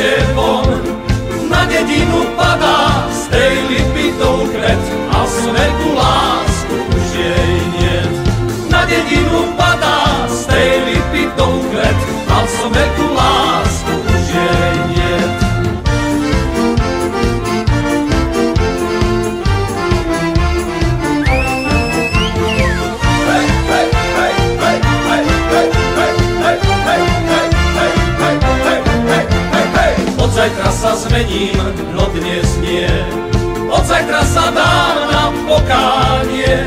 tebom. Na dedinu padá z tej lipy doukret a smeku lásku už jej niet. Na dedinu padá z tej lipy doukret a smeku lásku už jej niet. Od zajtra sa zmením, no dnes nie. Od zajtra sa dám na pokánie.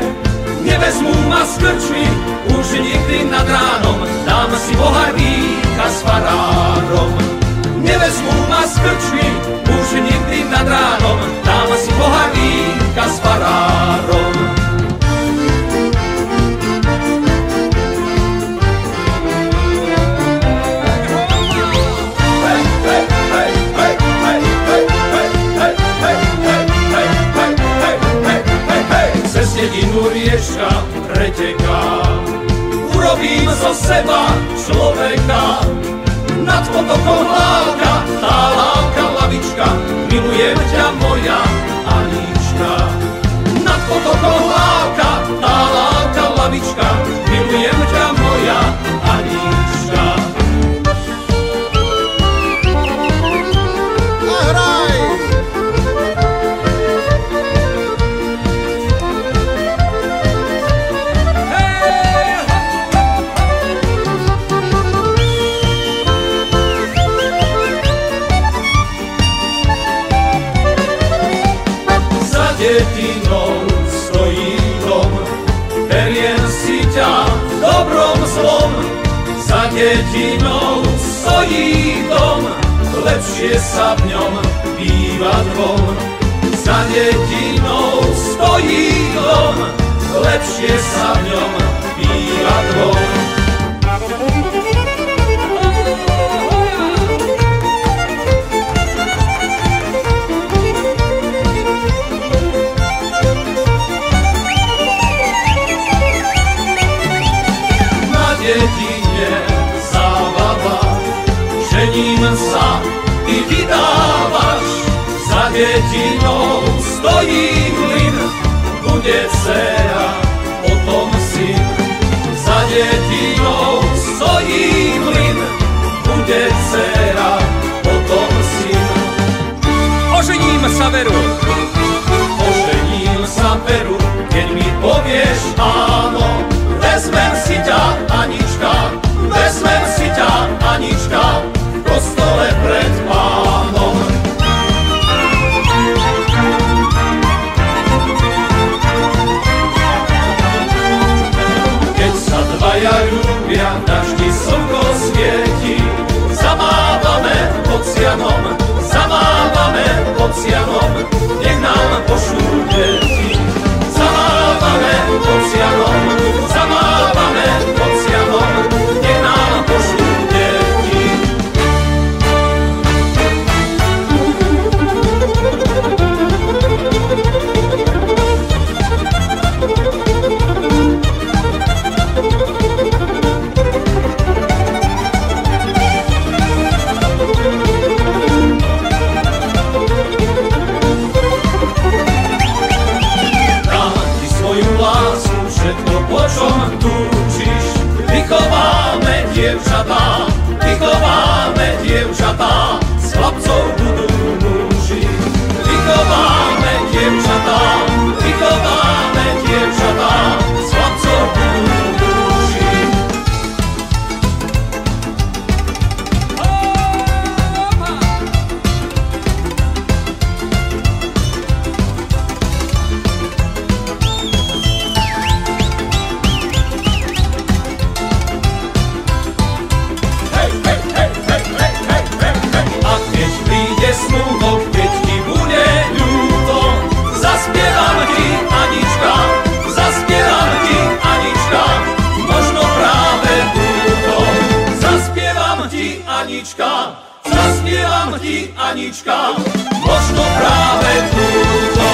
Nevezmú ma z krčmy, už nikdy nad ránom. Dám si pohár vína s farárom. Nevezmú ma z krčmy, už nikdy nad ránom. Dám si pohár vína s farárom. Dedinu rieška preteká, urobím zo seba človeka. Nad potokom lávka, tá lávka lavička, milujem ťa moja Anička. Nad potokom lávka, tá lávka lavička, milujem ťa moja Anička. Dedinou stojí dom, beriem si ťa v dobrom zlom. Za dedinou stojí dom, lepšie sa v ňom býva dvom. Za dedinou stojí dom, lepšie sa v ňom býva dvom. Dedine zábava, žením sa, ty vydávaš. Za dedinou stojí mlyn, bude dcera, potom syn. Za dedinou stojí mlyn, bude dcera, potom syn. Ožením sa, Veru, ožením sa, Veru, keď mi povieš áno. Vezmem si ťa, Anička, vezmem si ťa, Anička, v kostole pred Pánom. Keď sa dvaja ľúbia, daždi slnko svieti, zamávame pod sianom, zamávame pod sianom, nech nám pošlú deti. Zamávame pod sianom, zamávame pod sianom, nech nám pošlú deti. Po čom túžiš, vychováme dievčatá, vychováme dievčatá, z chlapcov budú muži. Vychováme dievčatá, vychováme dievčatá, z chlapcov budú muži. Anička, zaspievam ti, Anička, možno práve túto.